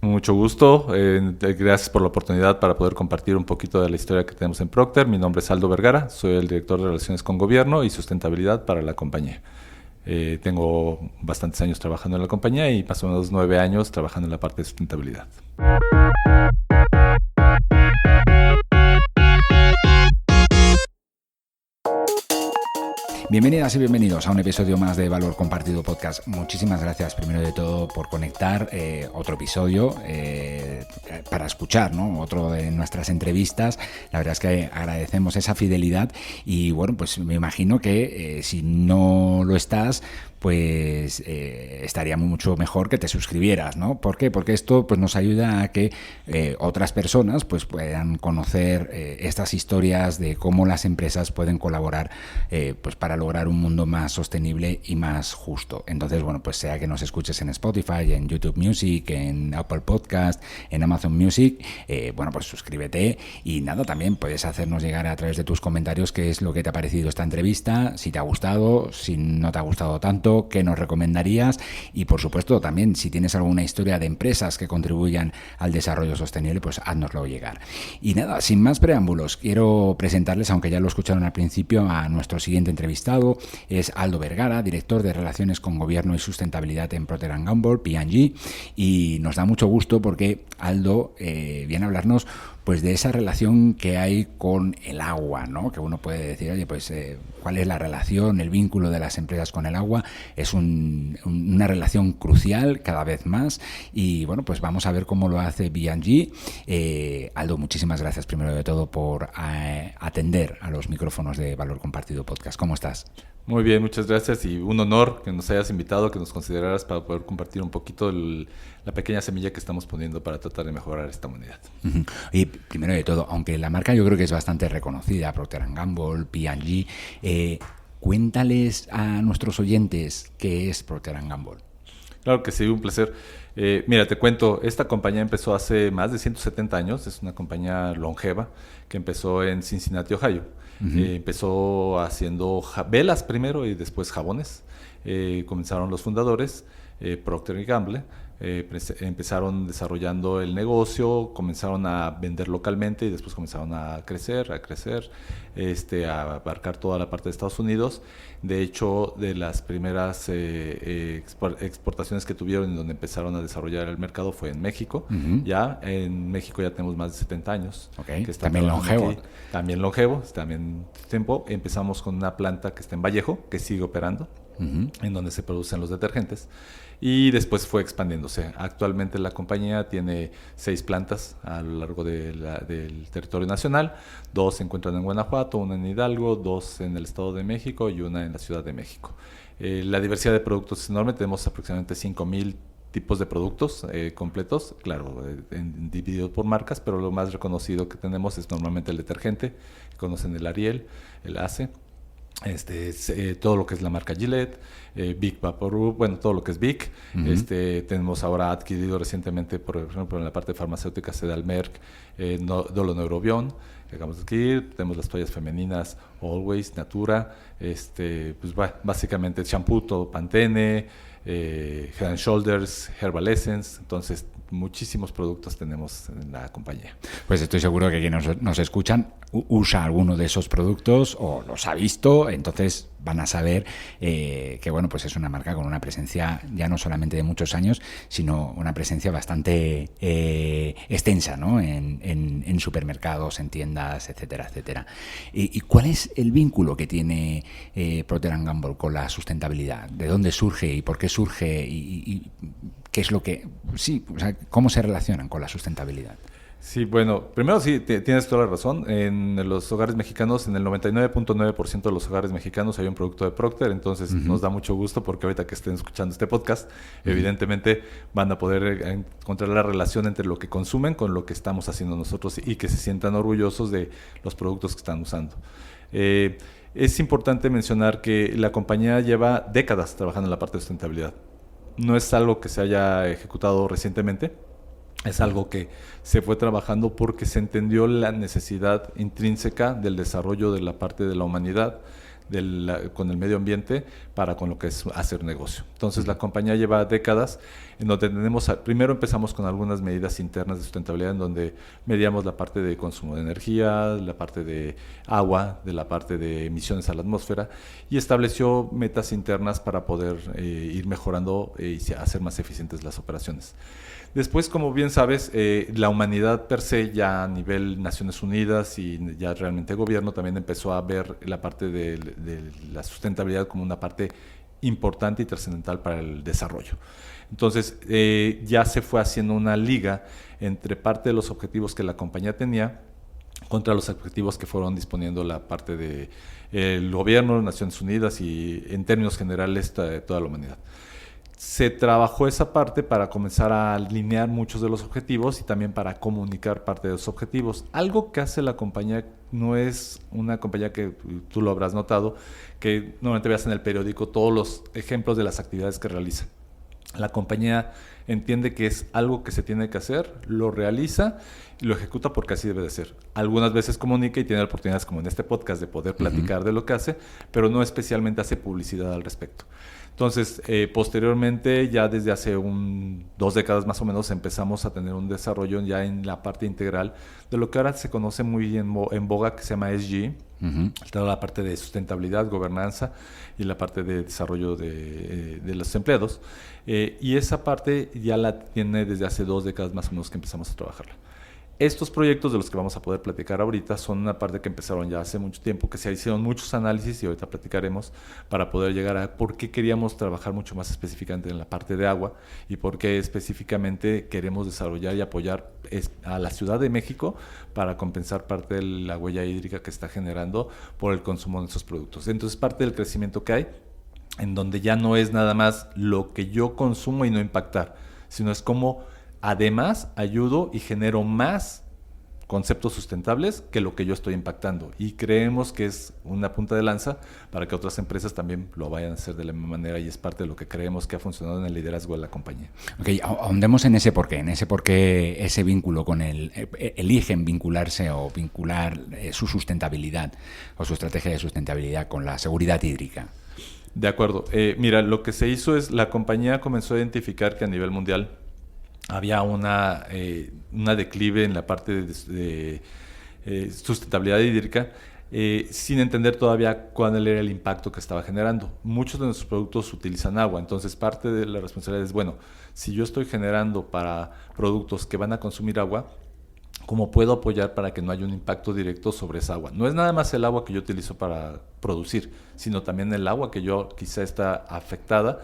Mucho gusto. Gracias por la oportunidad para poder compartir un poquito de la historia que tenemos en Procter. Mi nombre es Aldo Vergara, soy el director de Relaciones con Gobierno y Sustentabilidad para la compañía. Tengo bastantes años trabajando en la compañía y más o menos 9 años trabajando en la parte de sustentabilidad. Bienvenidas y bienvenidos a un episodio más de Valor Compartido Podcast. Muchísimas gracias primero de todo por conectar otro episodio para escuchar, ¿no? Otro de nuestras entrevistas. La verdad es que agradecemos esa fidelidad y bueno, pues me imagino que si no lo estás, pues estaría mucho mejor que te suscribieras, ¿no? ¿Por qué? Porque esto pues nos ayuda a que otras personas pues puedan conocer estas historias de cómo las empresas pueden colaborar pues para lograr un mundo más sostenible y más justo. Entonces, bueno, pues sea que nos escuches en Spotify, en YouTube Music, en Apple Podcast, en Amazon Music, bueno, pues suscríbete y nada, también puedes hacernos llegar a través de tus comentarios qué es lo que te ha parecido esta entrevista, si te ha gustado, si no te ha gustado tanto, qué nos recomendarías y por supuesto también si tienes alguna historia de empresas que contribuyan al desarrollo sostenible, pues háznoslo llegar. Y nada, sin más preámbulos, quiero presentarles, aunque ya lo escucharon al principio, a nuestro siguiente entrevistado. Es Aldo Vergara, director de Relaciones con Gobierno y Sustentabilidad en Procter & Gamble, P&G, y nos da mucho gusto porque Aldo viene a hablarnos pues de esa relación que hay con el agua, ¿no? Que uno puede decir, oye, pues ¿cuál es la relación, el vínculo de las empresas con el agua? Es una relación crucial cada vez más y bueno, pues vamos a ver cómo lo hace P&G. Aldo, muchísimas gracias primero de todo por atender a los micrófonos de Valor Compartido Podcast. ¿Cómo estás? Muy bien, muchas gracias y un honor que nos hayas invitado, que nos consideraras para poder compartir un poquito la pequeña semilla que estamos poniendo para tratar de mejorar esta humanidad. Uh-huh. Y primero de todo, aunque la marca yo creo que es bastante reconocida, Procter & Gamble, P&G, cuéntales a nuestros oyentes qué es Procter & Gamble. Claro que sí, un placer. Mira, te cuento, esta compañía empezó hace más de 170 años, es una compañía longeva que empezó en Cincinnati, Ohio. Uh-huh. Empezó haciendo velas primero y después jabones. Comenzaron los fundadores, Procter & Gamble. Empezaron desarrollando el negocio, comenzaron a vender localmente y después comenzaron a crecer, a abarcar toda la parte de Estados Unidos. De hecho, de las primeras exportaciones que tuvieron y donde empezaron a desarrollar el mercado fue en México. Uh-huh. Ya en México ya tenemos más de 70 años. Okay. Que también longevo. Aquí. También longevo, también tiempo. Empezamos con una planta que está en Vallejo, que sigue operando, uh-huh, en donde se producen los detergentes. Y después fue expandiéndose. Actualmente la compañía tiene 6 plantas a lo largo del territorio nacional. 2 se encuentran en Guanajuato, 1 en Hidalgo, 2 en el Estado de México y 1 en la Ciudad de México. La diversidad de productos es enorme. Tenemos aproximadamente 5,000 tipos de productos completos, claro, divididos por marcas, pero lo más reconocido que tenemos es normalmente el detergente. Conocen el Ariel, el Ace. Todo lo que es la marca Gillette, Big Vaporub, bueno, todo lo que es Big. Uh-huh. Tenemos ahora adquirido recientemente, por ejemplo, en la parte farmacéutica se da el Merck, Doloneurobion, que acabamos de adquirir. Tenemos las toallas femeninas Always, Natura, pues básicamente shampoo, todo Pantene, Head & Shoulders, Herbal Essence. Entonces, muchísimos productos tenemos en la compañía. Pues estoy seguro que quienes nos escuchan usa alguno de esos productos o los ha visto, entonces van a saber que bueno, pues es una marca con una presencia ya no solamente de muchos años, sino una presencia bastante extensa, ¿no? En supermercados, en tiendas, etcétera, etcétera. ¿Y cuál es el vínculo que tiene Procter & Gamble con la sustentabilidad? ¿De dónde surge y por qué surge y qué es lo que... Sí, o sea, ¿cómo se relacionan con la sustentabilidad? Sí, bueno, primero sí, tienes toda la razón. En los hogares mexicanos, en el 99.9% de los hogares mexicanos hay un producto de Procter, entonces uh-huh, nos da mucho gusto porque ahorita que estén escuchando este podcast, uh-huh, evidentemente van a poder encontrar la relación entre lo que consumen con lo que estamos haciendo nosotros y que se sientan orgullosos de los productos que están usando. Es importante mencionar que la compañía lleva décadas trabajando en la parte de sustentabilidad. No es algo que se haya ejecutado recientemente. Es algo que se fue trabajando porque se entendió la necesidad intrínseca del desarrollo de la parte de la humanidad con el medio ambiente para con lo que es hacer negocio. Entonces la compañía lleva décadas en donde primero empezamos con algunas medidas internas de sustentabilidad en donde medíamos la parte de consumo de energía, la parte de agua, de la parte de emisiones a la atmósfera, y estableció metas internas para poder ir mejorando y hacer más eficientes las operaciones. Después, como bien sabes, la humanidad per se, ya a nivel Naciones Unidas y ya realmente gobierno, también empezó a ver la parte de la sustentabilidad como una parte importante y trascendental para el desarrollo. Entonces, ya se fue haciendo una liga entre parte de los objetivos que la compañía tenía contra los objetivos que fueron disponiendo la parte del gobierno, Naciones Unidas y en términos generales toda la humanidad. Se trabajó esa parte para comenzar a alinear muchos de los objetivos y también para comunicar parte de los objetivos. Algo que hace la compañía no es una compañía que tú lo habrás notado, que normalmente veas en el periódico todos los ejemplos de las actividades que realiza. La compañía entiende que es algo que se tiene que hacer, lo realiza y lo ejecuta porque así debe de ser. Algunas veces comunica y tiene oportunidades como en este podcast de poder platicar de lo que hace, pero no especialmente hace publicidad al respecto. Entonces, posteriormente, ya desde hace 2 décadas más o menos, empezamos a tener un desarrollo ya en la parte integral de lo que ahora se conoce muy en boga, que se llama ESG, toda la parte de sustentabilidad, gobernanza y la parte de desarrollo de los empleados. Y esa parte ya la tiene desde hace 2 décadas más o menos que empezamos a trabajarla. Estos proyectos de los que vamos a poder platicar ahorita son una parte que empezaron ya hace mucho tiempo, que se hicieron muchos análisis y ahorita platicaremos para poder llegar a por qué queríamos trabajar mucho más específicamente en la parte de agua y por qué específicamente queremos desarrollar y apoyar a la Ciudad de México para compensar parte de la huella hídrica que está generando por el consumo de esos productos. Entonces, parte del crecimiento que hay, en donde ya no es nada más lo que yo consumo y no impactar, sino es como además ayudo y genero más conceptos sustentables que lo que yo estoy impactando, y creemos que es una punta de lanza para que otras empresas también lo vayan a hacer de la misma manera, y es parte de lo que creemos que ha funcionado en el liderazgo de la compañía. Ok, ahondemos en ese porqué, ese vínculo con eligen vincularse o vincular su sustentabilidad o su estrategia de sustentabilidad con la seguridad hídrica. De acuerdo. Mira, lo que se hizo es, la compañía comenzó a identificar que a nivel mundial había una declive en la parte de sustentabilidad hídrica, sin entender todavía cuál era el impacto que estaba generando. Muchos de nuestros productos utilizan agua, entonces parte de la responsabilidad es, bueno, si yo estoy generando para productos que van a consumir agua, ¿cómo puedo apoyar para que no haya un impacto directo sobre esa agua? No es nada más el agua que yo utilizo para producir, sino también el agua que yo quizá está afectada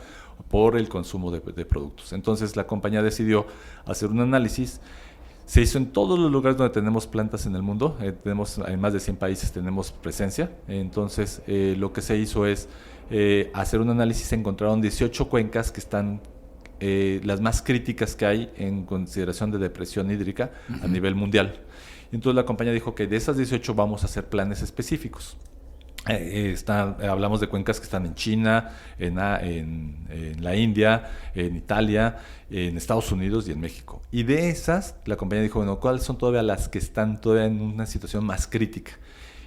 por el consumo de productos. Entonces la compañía decidió hacer un análisis. Se hizo en todos los lugares donde tenemos plantas en el mundo. Tenemos en más de 100 países tenemos presencia. Entonces lo que se hizo es hacer un análisis. Se encontraron 18 cuencas que están las más críticas que hay en consideración de depresión hídrica a nivel mundial. Entonces la compañía dijo que de esas 18 vamos a hacer planes específicos. Hablamos de cuencas que están en China, en la India, en Italia, en Estados Unidos y en México. Y de esas, la compañía dijo, bueno, ¿cuáles son todavía las que están todavía en una situación más crítica?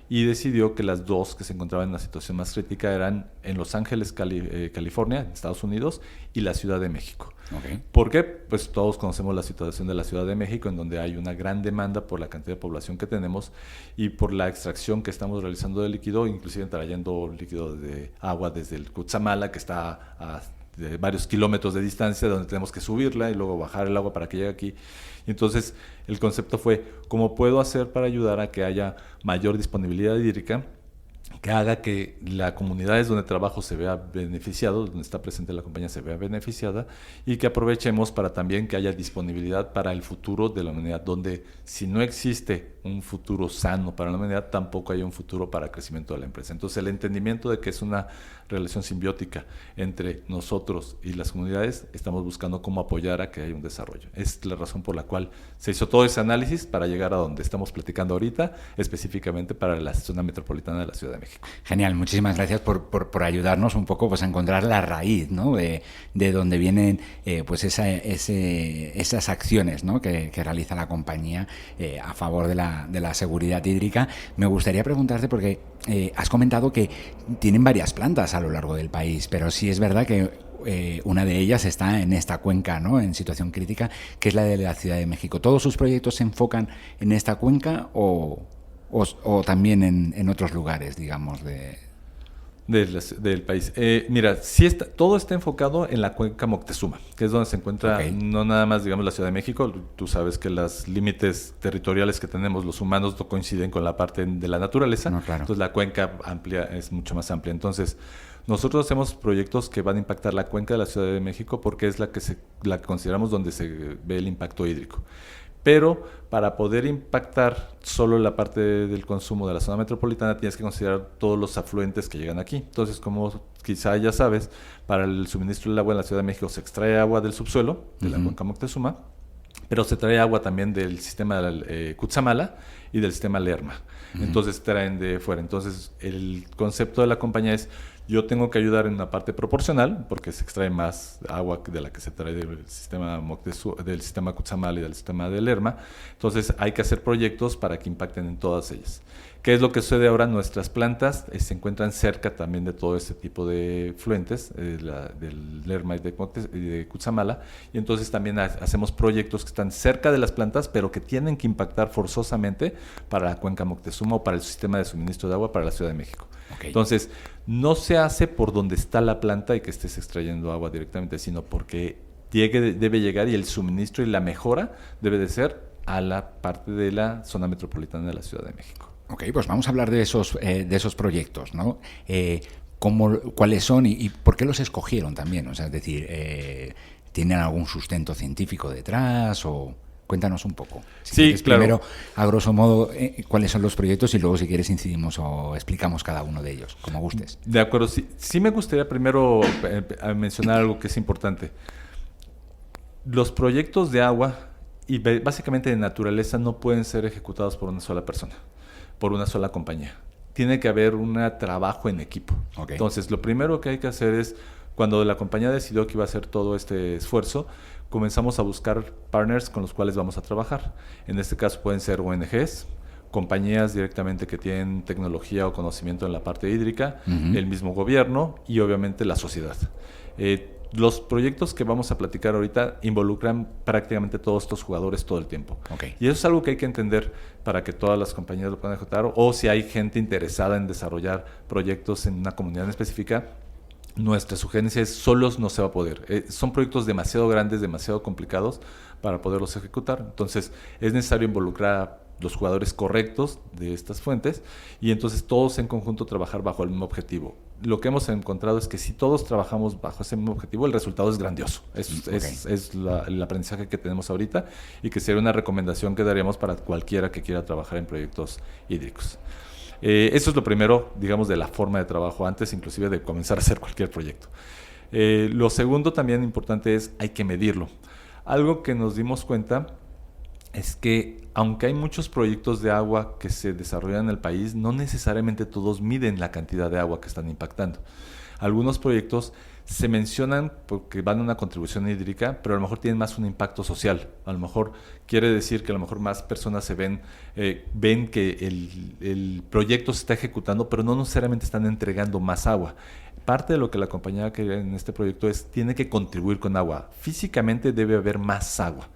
Y decidió que las 2 que se encontraban en una situación más crítica eran en Los Ángeles, California, en Estados Unidos, y la Ciudad de México. Okay. ¿Por qué? Pues todos conocemos la situación de la Ciudad de México, en donde hay una gran demanda por la cantidad de población que tenemos y por la extracción que estamos realizando de líquido, inclusive trayendo líquido de agua desde el Cutzamala, que está a de varios kilómetros de distancia, donde tenemos que subirla y luego bajar el agua para que llegue aquí. Y entonces el concepto fue, ¿cómo puedo hacer para ayudar a que haya mayor disponibilidad hídrica, que haga que la comunidades donde trabajo se vea beneficiado, donde está presente la compañía se vea beneficiada, y que aprovechemos para también que haya disponibilidad para el futuro de la humanidad, donde si no existe un futuro sano para la humanidad, tampoco hay un futuro para el crecimiento de la empresa? Entonces el entendimiento de que es una relación simbiótica entre nosotros y las comunidades, estamos buscando cómo apoyar a que haya un desarrollo. Es la razón por la cual se hizo todo ese análisis para llegar a donde estamos platicando ahorita, específicamente para la zona metropolitana de la Ciudad de México. Genial, muchísimas gracias por ayudarnos un poco pues, a encontrar la raíz, ¿no? de donde vienen pues esas acciones, ¿no? que realiza la compañía a favor de la de la seguridad hídrica. Me gustaría preguntarte, porque has comentado que tienen varias plantas a lo largo del país, pero sí es verdad que una de ellas está en esta cuenca, ¿no?, en situación crítica, que es la de la Ciudad de México. ¿Todos sus proyectos se enfocan en esta cuenca o también en otros lugares, digamos, del país? Mira, sí todo está enfocado en la cuenca Moctezuma, que es donde se encuentra no nada más, digamos, la Ciudad de México. Tú sabes que los límites territoriales que tenemos los humanos no coinciden con la parte de la naturaleza. No, claro. Entonces la cuenca amplia es mucho más amplia. Entonces nosotros hacemos proyectos que van a impactar la cuenca de la Ciudad de México porque es la que consideramos donde se ve el impacto hídrico. Pero para poder impactar solo la parte del consumo de la zona metropolitana tienes que considerar todos los afluentes que llegan aquí. Entonces, como quizá ya sabes, para el suministro del agua en la Ciudad de México se extrae agua del subsuelo, de la cuenca Moctezuma, pero se trae agua también del sistema Cutzamala y del sistema Lerma. Entonces traen de fuera. Entonces el concepto de la compañía es: yo tengo que ayudar en una parte proporcional, porque se extrae más agua de la que se trae del sistema Cutzamala y del sistema de Lerma. Entonces hay que hacer proyectos para que impacten en todas ellas. ¿Qué es lo que sucede ahora? Nuestras plantas se encuentran cerca también de todo este tipo de fluentes, del Lerma y de Cutzamala, y entonces también hacemos proyectos que están cerca de las plantas, pero que tienen que impactar forzosamente para la cuenca Moctezuma o para el sistema de suministro de agua para la Ciudad de México. Entonces, no se hace por donde está la planta y que estés extrayendo agua directamente, sino porque debe llegar, y el suministro y la mejora debe de ser a la parte de la zona metropolitana de la Ciudad de México. Ok, pues vamos a hablar de esos proyectos, ¿no? ¿Cuáles son y por qué los escogieron también? O sea, es decir, ¿tienen algún sustento científico detrás o...? Cuéntanos un poco. Sí, claro. Primero, a grosso modo, cuáles son los proyectos y luego, si quieres, incidimos o explicamos cada uno de ellos, como gustes. De acuerdo. Sí me gustaría primero mencionar algo que es importante. Los proyectos de agua y básicamente de naturaleza no pueden ser ejecutados por una sola persona, por una sola compañía. Tiene que haber un trabajo en equipo. Entonces, lo primero que hay que hacer es, cuando la compañía decidió que iba a hacer todo este esfuerzo, comenzamos a buscar partners con los cuales vamos a trabajar. En este caso pueden ser ONGs, compañías directamente que tienen tecnología o conocimiento en la parte hídrica, el mismo gobierno y obviamente la sociedad. Los proyectos que vamos a platicar ahorita involucran prácticamente todos estos jugadores todo el tiempo. Y eso es algo que hay que entender para que todas las compañías lo puedan ejecutar, o si hay gente interesada en desarrollar proyectos en una comunidad en específica. Nuestra sugerencia es: solos no se va a poder. Son proyectos demasiado grandes, demasiado complicados para poderlos ejecutar. Entonces es necesario involucrar a los jugadores correctos de estas fuentes y entonces todos en conjunto trabajar bajo el mismo objetivo. Lo que hemos encontrado es que si todos trabajamos bajo ese mismo objetivo, el resultado es grandioso. Es el aprendizaje que tenemos ahorita y que sería una recomendación que daríamos para cualquiera que quiera trabajar en proyectos hídricos. Eso es lo primero, digamos, de la forma de trabajo, antes inclusive de comenzar a hacer cualquier proyecto. Lo segundo también importante es: hay que medirlo. Algo que nos dimos cuenta es que, aunque hay muchos proyectos de agua que se desarrollan en el país, no necesariamente todos miden la cantidad de agua que están impactando. Algunos proyectos se mencionan porque van a una contribución hídrica, pero a lo mejor tienen más un impacto social. A lo mejor quiere decir que a lo mejor más personas ven que el proyecto se está ejecutando, pero no necesariamente están entregando más agua. Parte de lo que la compañía quiere en este proyecto tiene que contribuir con agua. Físicamente debe haber más agua.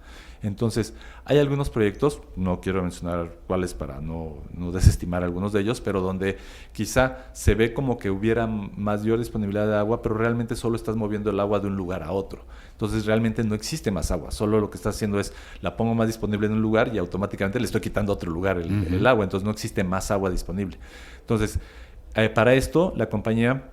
Entonces, hay algunos proyectos, no quiero mencionar cuáles para no desestimar algunos de ellos, pero donde quizá se ve como que hubiera mayor disponibilidad de agua, pero realmente solo estás moviendo el agua de un lugar a otro. Entonces, realmente no existe más agua. Solo lo que estás haciendo es, la pongo más disponible en un lugar y automáticamente le estoy quitando a otro lugar el agua. Entonces, no existe más agua disponible. Entonces, para esto, la compañía...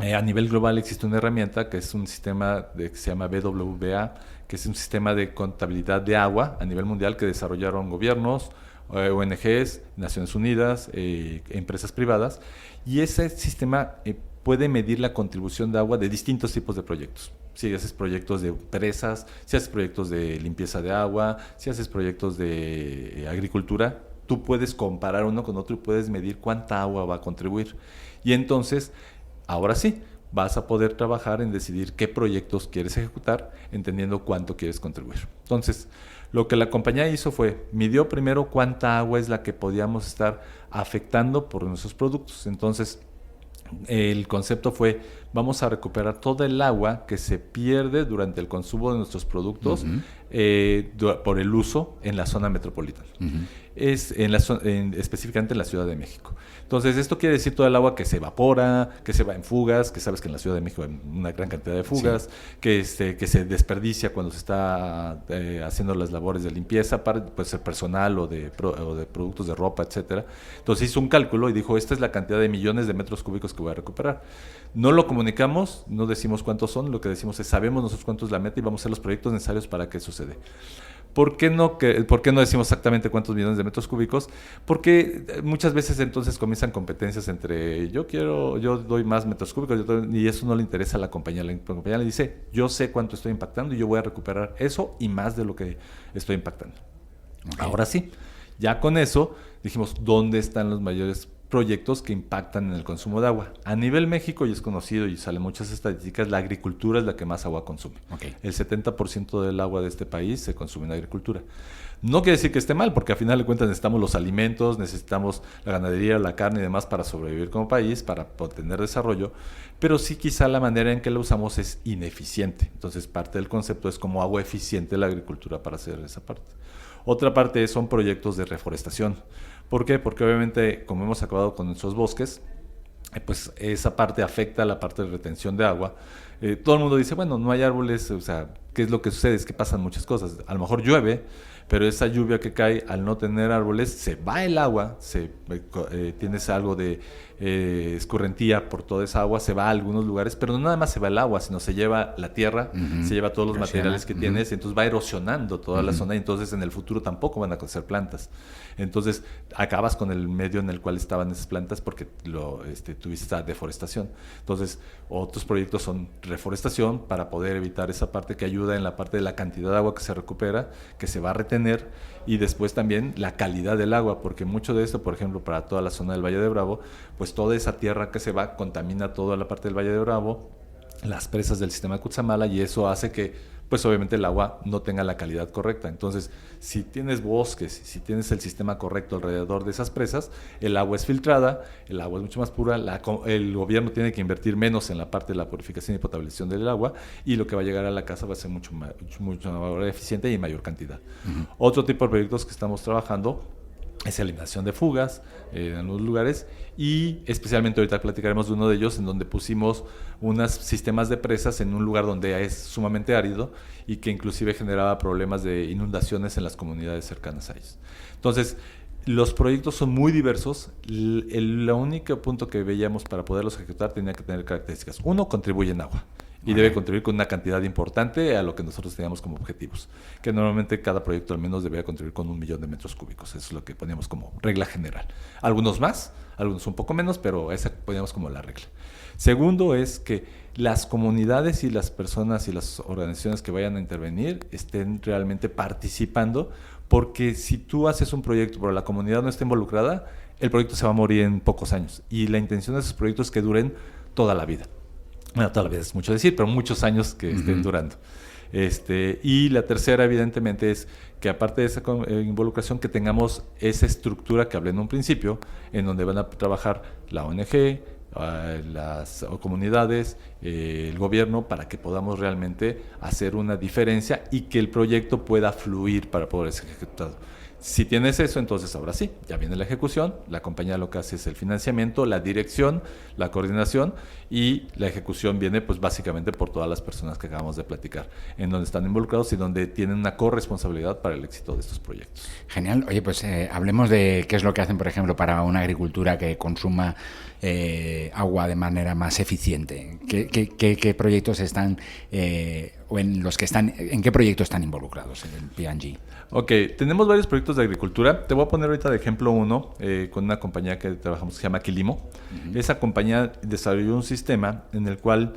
a nivel global existe una herramienta que es un sistema que se llama BWA, que es un sistema de contabilidad de agua a nivel mundial que desarrollaron gobiernos, ONGs, Naciones Unidas, empresas privadas, y ese sistema puede medir la contribución de agua de distintos tipos de proyectos. Si haces proyectos de presas, si haces proyectos de limpieza de agua, si haces proyectos de agricultura, tú puedes comparar uno con otro y puedes medir cuánta agua va a contribuir. Y entonces, ahora sí, vas a poder trabajar en decidir qué proyectos quieres ejecutar, entendiendo cuánto quieres contribuir. Entonces, Lo que la compañía hizo fue, midió primero cuánta agua es la que podíamos estar afectando por nuestros productos. Entonces, el concepto fue, vamos a recuperar toda el agua que se pierde durante el consumo de nuestros productos por el uso en la zona metropolitana. Es específicamente en la Ciudad de México. Entonces, esto quiere decir toda el agua que se evapora, que se va en fugas, que sabes que en la Ciudad de México hay una gran cantidad de fugas, que se desperdicia cuando se está haciendo las labores de limpieza, puede ser personal o de productos de ropa, etcétera. Entonces hizo un cálculo y dijo, esta es la cantidad de millones de metros cúbicos que voy a recuperar. No lo comunicamos, no decimos cuántos son, lo que decimos es, sabemos nosotros cuánto es la meta y vamos a hacer los proyectos necesarios para que suceda. ¿Por qué no decimos exactamente cuántos millones de metros cúbicos? Porque muchas veces entonces comienzan competencias entre yo doy más metros cúbicos y eso no le interesa a la compañía. La compañía le dice, yo sé cuánto estoy impactando y yo voy a recuperar eso y más de lo que estoy impactando. Okay. Ahora sí, ya con eso dijimos, ¿dónde están los mayores proyectos que impactan en el consumo de agua? A nivel México, y es conocido y salen muchas estadísticas, la agricultura es la que más agua consume. Okay. El 70% del agua de este país se consume en agricultura. No quiere decir que esté mal, porque al final de cuentas necesitamos los alimentos, necesitamos la ganadería, la carne y demás para sobrevivir como país, para tener desarrollo, pero sí quizá la manera en que la usamos es ineficiente. Entonces parte del concepto es como agua eficiente la agricultura para hacer esa parte. Otra parte son proyectos de reforestación. ¿Por qué? Porque obviamente, como hemos acabado con nuestros bosques, pues esa parte afecta a la parte de retención de agua. Todo el mundo dice, bueno, no hay árboles, o sea, ¿qué es lo que sucede? Es que pasan muchas cosas. A lo mejor llueve, pero esa lluvia que cae, al no tener árboles, se va el agua, tienes algo de escorrentía por toda esa agua, se va a algunos lugares, pero no nada más se va el agua, sino se lleva la tierra, se lleva todos los materiales que tienes, y entonces va erosionando toda la zona, y entonces en el futuro tampoco van a crecer plantas. Entonces acabas con el medio en el cual estaban esas plantas porque tuviste esta deforestación. Entonces otros proyectos son reforestación para poder evitar esa parte que ayuda en la parte de la cantidad de agua que se recupera, que se va a retener, y después también la calidad del agua, porque mucho de esto, por ejemplo, para toda la zona del Valle de Bravo, pues toda esa tierra que se va contamina toda la parte del Valle de Bravo, las presas del sistema de Cutzamala, y eso hace que pues obviamente el agua no tenga la calidad correcta. Entonces, si tienes bosques, si tienes el sistema correcto alrededor de esas presas, el agua es filtrada, el agua es mucho más pura, el gobierno tiene que invertir menos en la parte de la purificación y potabilización del agua, y lo que va a llegar a la casa va a ser mucho más eficiente y en mayor cantidad. Otro tipo de proyectos que estamos trabajando es eliminación de fugas en algunos lugares, y especialmente ahorita platicaremos de uno de ellos en donde pusimos unos sistemas de presas en un lugar donde es sumamente árido y que inclusive generaba problemas de inundaciones en las comunidades cercanas a ellos. Entonces, los proyectos son muy diversos. El único punto que veíamos para poderlos ejecutar tenía que tener características. Uno, contribuye en agua. Y debe contribuir con una cantidad importante a lo que nosotros teníamos como objetivos. Que normalmente cada proyecto al menos debería contribuir con 1 millón de metros cúbicos. Eso es lo que poníamos como regla general. Algunos más, algunos un poco menos, pero esa poníamos como la regla. Segundo es que las comunidades y las personas y las organizaciones que vayan a intervenir estén realmente participando, porque si tú haces un proyecto pero la comunidad no está involucrada, el proyecto se va a morir en pocos años. Y la intención de esos proyectos es que duren toda la vida. Bueno, toda la vida es mucho decir, pero muchos años que estén durando. Y la tercera, evidentemente, es que aparte de esa involucración, que tengamos esa estructura que hablé en un principio, en donde van a trabajar la ONG, las comunidades, el gobierno, para que podamos realmente hacer una diferencia y que el proyecto pueda fluir para poder ser ejecutado. Si tienes eso, entonces ahora sí, ya viene la ejecución. La compañía lo que hace es el financiamiento, la dirección, la coordinación, y la ejecución viene pues básicamente por todas las personas que acabamos de platicar, en donde están involucrados y donde tienen una corresponsabilidad para el éxito de estos proyectos. Genial. Oye, pues hablemos de qué es lo que hacen, por ejemplo, para una agricultura que consuma agua de manera más eficiente. ¿Qué proyectos están o en los que están, en qué proyectos están involucrados en el P&G? Ok, tenemos varios proyectos de agricultura. Te voy a poner ahorita de ejemplo uno con una compañía que trabajamos que se llama Quilimo. Esa compañía desarrolló un sistema en el cual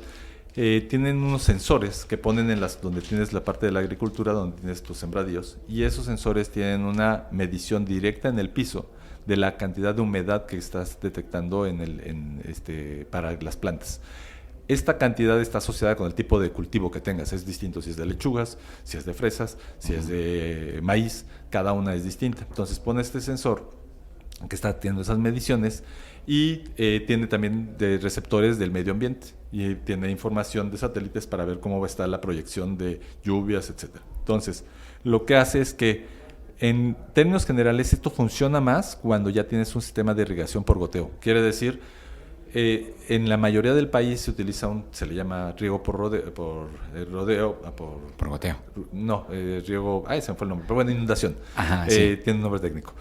tienen unos sensores que ponen donde tienes la parte de la agricultura, donde tienes tus sembradíos, y esos sensores tienen una medición directa en el piso de la cantidad de humedad que estás detectando para las plantas. esta cantidad está asociada con el tipo de cultivo que tengas. Es distinto si es de lechugas, si es de fresas, si es de maíz, cada una es distinta. Entonces pone este sensor que está teniendo esas mediciones y tiene también de receptores del medio ambiente y tiene información de satélites para ver cómo va a estar la proyección de lluvias, etc. Entonces, lo que hace es que en términos generales esto funciona más cuando ya tienes un sistema de irrigación por goteo. Quiere decir, en la mayoría del país se utiliza se le llama riego por goteo. No, riego, se me fue el nombre, pero bueno, inundación. Ajá, sí. Tiene un nombre técnico.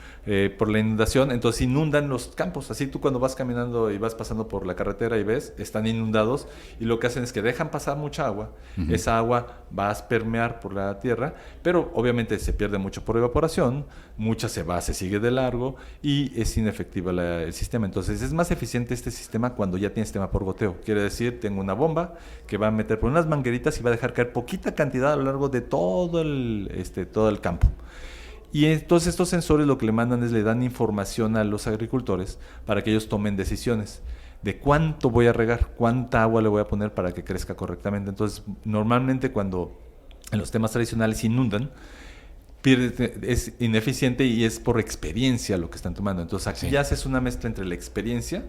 Por la inundación, entonces inundan los campos. Así tú cuando vas caminando y vas pasando por la carretera y ves, están inundados y lo que hacen es que dejan pasar mucha agua. Uh-huh. Esa agua va a permear por la tierra, pero obviamente se pierde mucho por evaporación, mucha se sigue de largo y es inefectiva el sistema. Entonces es más eficiente este sistema cuando ya tiene sistema por goteo. Quiere decir, tengo una bomba que va a meter por unas mangueritas y va a dejar caer poquita cantidad a lo largo de todo el campo. Y entonces estos sensores lo que le mandan es le dan información a los agricultores para que ellos tomen decisiones de cuánto voy a regar, cuánta agua le voy a poner para que crezca correctamente. Entonces, normalmente cuando en los temas tradicionales inundan, es ineficiente y es por experiencia lo que están tomando. Entonces, aquí ya haces una mezcla entre la experiencia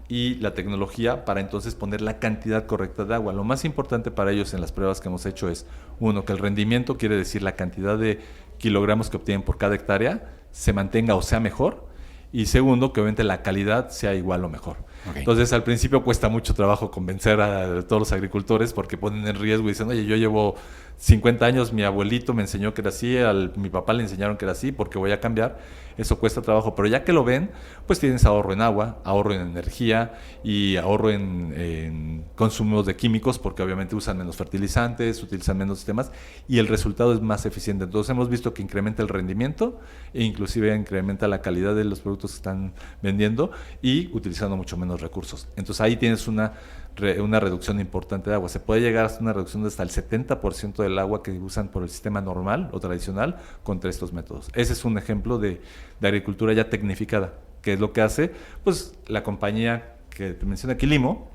y la tecnología para entonces poner la cantidad correcta de agua. Lo más importante para ellos en las pruebas que hemos hecho es, uno, que el rendimiento, quiere decir la cantidad de kilogramos que obtienen por cada hectárea, se mantenga o sea mejor, y segundo, que obviamente la calidad sea igual o mejor. Okay. Entonces, al principio cuesta mucho trabajo convencer a todos los agricultores porque ponen en riesgo y dicen, oye, yo llevo 50 años, mi abuelito me enseñó que era así, mi papá le enseñaron que era así, porque voy a cambiar. Eso cuesta trabajo, pero ya que lo ven, pues tienes ahorro en agua, ahorro en energía y ahorro en consumos de químicos, porque obviamente usan menos fertilizantes, utilizan menos sistemas y el resultado es más eficiente. Entonces hemos visto que incrementa el rendimiento e inclusive incrementa la calidad de los productos que están vendiendo y utilizando mucho menos recursos. Entonces ahí tienes una reducción importante de agua. Se puede llegar hasta una reducción de hasta el 70% del agua que usan por el sistema normal o tradicional contra estos métodos. Ese es un ejemplo de agricultura ya tecnificada, que es lo que hace pues la compañía que te menciona aquí, Limo,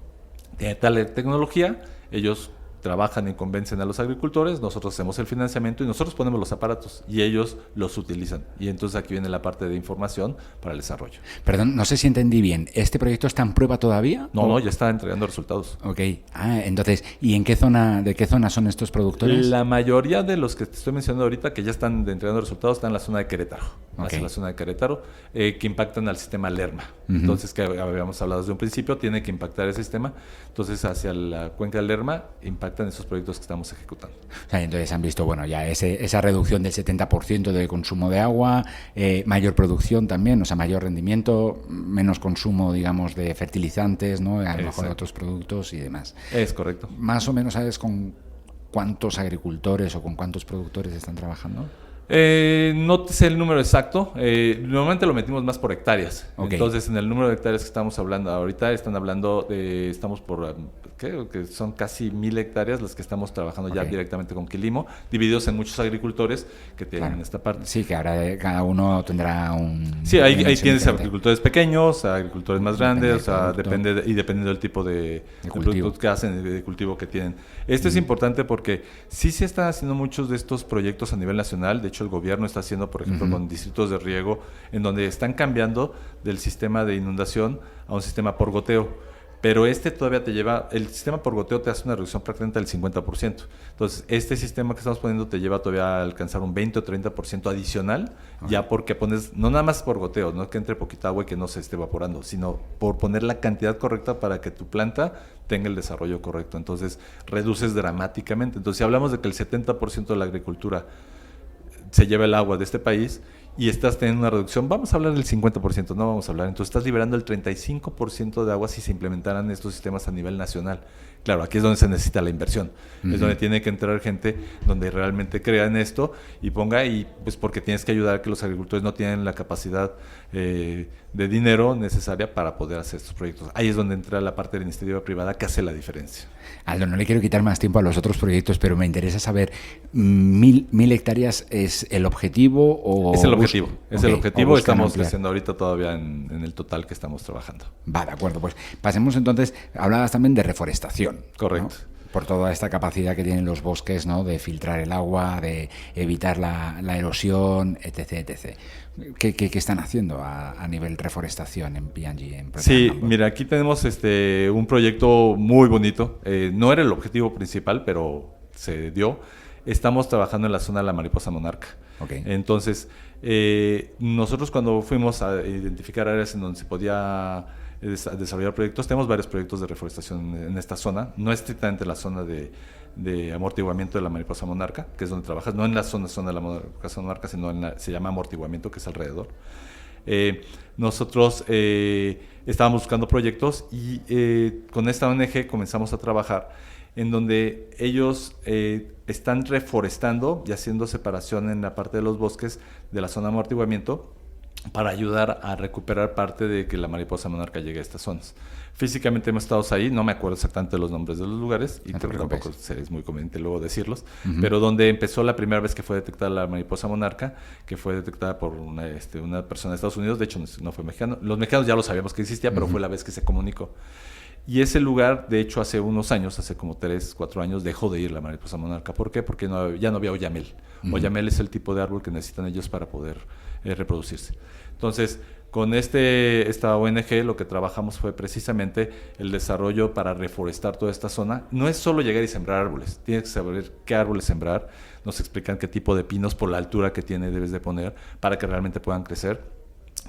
tiene tal tecnología, ellos trabajan y convencen a los agricultores, nosotros hacemos el financiamiento y nosotros ponemos los aparatos y ellos los utilizan. Y entonces aquí viene la parte de información para el desarrollo. Perdón, no sé si entendí bien. ¿Este proyecto está en prueba todavía? No, ya está entregando resultados. Ok. Entonces, ¿y de qué zona son estos productores? La mayoría de los que te estoy mencionando ahorita que ya están entregando resultados están en la zona de Querétaro. Okay. La zona de Querétaro, que impactan al sistema Lerma. Uh-huh. Entonces, que habíamos hablado desde un principio, tiene que impactar el sistema. Entonces, hacia la cuenca del Lerma impactan esos proyectos que estamos ejecutando. O sea, entonces han visto, bueno, ya esa reducción del 70% de consumo de agua, mayor producción también, o sea, mayor rendimiento, menos consumo, digamos, de fertilizantes, ¿no? A lo mejor de otros productos y demás. Es correcto. Más o menos, ¿sabes con cuántos agricultores o con cuántos productores están trabajando? No sé el número exacto. Normalmente lo metimos más por hectáreas. Okay. Entonces, en el número de hectáreas que estamos hablando ahorita, estamos por, creo que son casi 1,000 hectáreas las que estamos trabajando ya directamente con Quilimo, divididos en muchos agricultores que tienen esta parte. Sí, que ahora cada uno tendrá un... Sí, ahí tienes diferente. Agricultores pequeños, agricultores más grandes, dependiendo del tipo de productos que hacen, de cultivo que tienen. Esto es importante porque sí se están haciendo muchos de estos proyectos a nivel nacional. De hecho, el gobierno está haciendo, por ejemplo, con distritos de riego, en donde están cambiando del sistema de inundación a un sistema por goteo. Pero todavía el sistema por goteo te hace una reducción prácticamente del 50%. Entonces, este sistema que estamos poniendo te lleva todavía a alcanzar un 20 o 30% adicional, ya porque pones, no nada más por goteo, no que entre poquita agua y que no se esté evaporando, sino por poner la cantidad correcta para que tu planta tenga el desarrollo correcto. Entonces, reduces dramáticamente. Entonces, si hablamos de que el 70% de la agricultura se lleva el agua de este país y estás teniendo una reducción, vamos a hablar del 50%, no vamos a hablar. Entonces estás liberando el 35% de agua si se implementaran estos sistemas a nivel nacional. Claro, aquí es donde se necesita la inversión. Uh-huh. Es donde tiene que entrar gente donde realmente crea en esto y ponga, y pues porque tienes que ayudar a que los agricultores no tienen la capacidad de dinero necesaria para poder hacer estos proyectos. Ahí es donde entra la parte de la iniciativa privada que hace la diferencia. Aldo, no le quiero quitar más tiempo a los otros proyectos, pero me interesa saber, ¿1,000 hectáreas es el objetivo o objetivo. Es el objetivo. Estamos creciendo ahorita todavía en el total que estamos trabajando. Va, de acuerdo. Pues pasemos entonces, hablabas también de reforestación. Correcto. ¿No? Por toda esta capacidad que tienen los bosques, ¿no? De filtrar el agua, de evitar la erosión, etc, etc. ¿Qué están haciendo a nivel reforestación en P&G? Sí, mira, aquí tenemos un proyecto muy bonito. No era el objetivo principal, pero se dio. Estamos trabajando en la zona de la mariposa monarca. Okay. Entonces, nosotros cuando fuimos a identificar áreas en donde se podía desarrollar proyectos, tenemos varios proyectos de reforestación en esta zona, no estrictamente la zona de amortiguamiento de la mariposa monarca, que es donde trabajas, no en la zona de la mariposa monarca, sino se llama amortiguamiento, que es alrededor. Nosotros estábamos buscando proyectos y con esta ONG comenzamos a trabajar en donde ellos están reforestando y haciendo separación en la parte de los bosques de la zona de amortiguamiento para ayudar a recuperar parte de que la mariposa monarca llegue a estas zonas. Físicamente hemos estado ahí, no me acuerdo exactamente los nombres de los lugares, y creo que tampoco es muy conveniente luego decirlos, pero donde empezó la primera vez que fue detectada la mariposa monarca, que fue detectada por una persona de Estados Unidos, de hecho no fue mexicano, los mexicanos ya lo sabíamos que existía, pero fue la vez que se comunicó. Y ese lugar, de hecho, hace unos años, hace como 3, 4 años, dejó de ir la mariposa monarca. ¿Por qué? Porque ya no había oyamel. Oyamel es el tipo de árbol que necesitan ellos para poder reproducirse. Entonces, con esta ONG lo que trabajamos fue precisamente el desarrollo para reforestar toda esta zona. No es solo llegar y sembrar árboles, tienes que saber qué árboles sembrar. Nos explican qué tipo de pinos por la altura que tiene debes de poner para que realmente puedan crecer.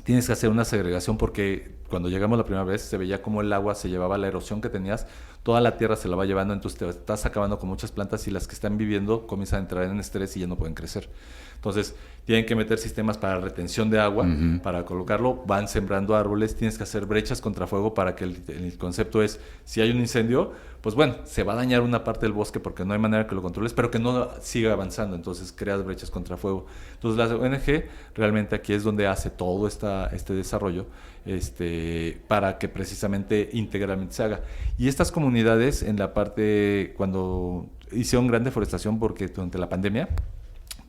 Tienes que hacer una segregación porque cuando llegamos la primera vez se veía como el agua se llevaba la erosión que tenías, toda la tierra se la va llevando, entonces te estás acabando con muchas plantas y las que están viviendo comienzan a entrar en estrés y ya no pueden crecer. Entonces tienen que meter sistemas para retención de agua, para colocarlo, van sembrando árboles, tienes que hacer brechas contra fuego para que el concepto es, si hay un incendio, pues bueno, se va a dañar una parte del bosque porque no hay manera que lo controles, pero que no siga avanzando, entonces creas brechas contra fuego. Entonces la ONG realmente aquí es donde hace todo este desarrollo para que precisamente integralmente se haga. Y estas comunidades en la parte, cuando hicieron gran deforestación porque durante la pandemia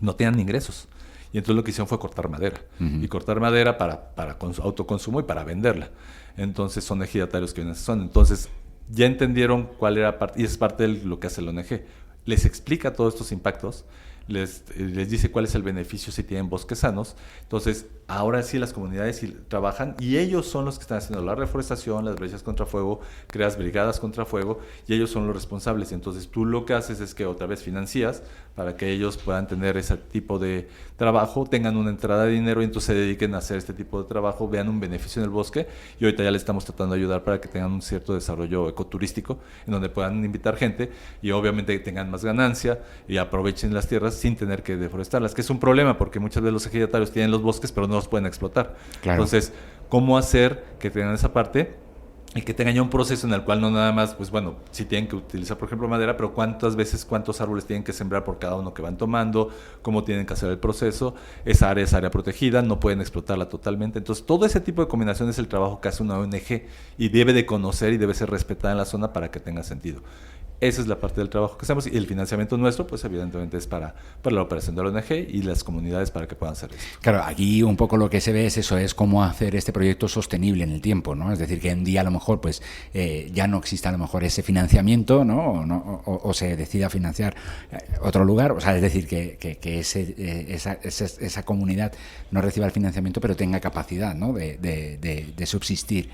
no tenían ingresos. Y entonces lo que hicieron fue cortar madera. Y cortar madera para autoconsumo y para venderla. Entonces son ejidatarios que vienen a esa zona. Entonces ya entendieron cuál era parte, y es parte de lo que hace la ONG. Les explica todos estos impactos, les dice cuál es el beneficio si tienen bosques sanos. Entonces, ahora sí las comunidades trabajan y ellos son los que están haciendo la reforestación, las brechas contra fuego, creas brigadas contra fuego y ellos son los responsables. Entonces, tú lo que haces es que otra vez financias para que ellos puedan tener ese tipo de trabajo, tengan una entrada de dinero y entonces se dediquen a hacer este tipo de trabajo, vean un beneficio en el bosque y ahorita ya les estamos tratando de ayudar para que tengan un cierto desarrollo ecoturístico en donde puedan invitar gente y obviamente tengan más ganancia y aprovechen las tierras sin tener que deforestarlas, que es un problema porque muchas veces los ejidatarios tienen los bosques pero no los pueden explotar. Claro. Entonces, ¿cómo hacer que tengan esa parte? Y que tengan ya un proceso en el cual no nada más, pues bueno, si tienen que utilizar, por ejemplo, madera, pero cuántos árboles tienen que sembrar por cada uno que van tomando, cómo tienen que hacer el proceso, esa área es área protegida, no pueden explotarla totalmente. Entonces, todo ese tipo de combinación es el trabajo que hace una ONG y debe de conocer y debe ser respetada en la zona para que tenga sentido. Esa es la parte del trabajo que hacemos y el financiamiento nuestro, pues evidentemente es para la operación de la ONG y las comunidades para que puedan hacer esto. Claro, aquí un poco lo que se ve es eso, es cómo hacer este proyecto sostenible en el tiempo, ¿no? Es decir, que un día a lo mejor pues ya no exista a lo mejor ese financiamiento, ¿no? O se decida financiar otro lugar, o sea, es decir, que esa comunidad no reciba el financiamiento pero tenga capacidad, ¿no? de subsistir.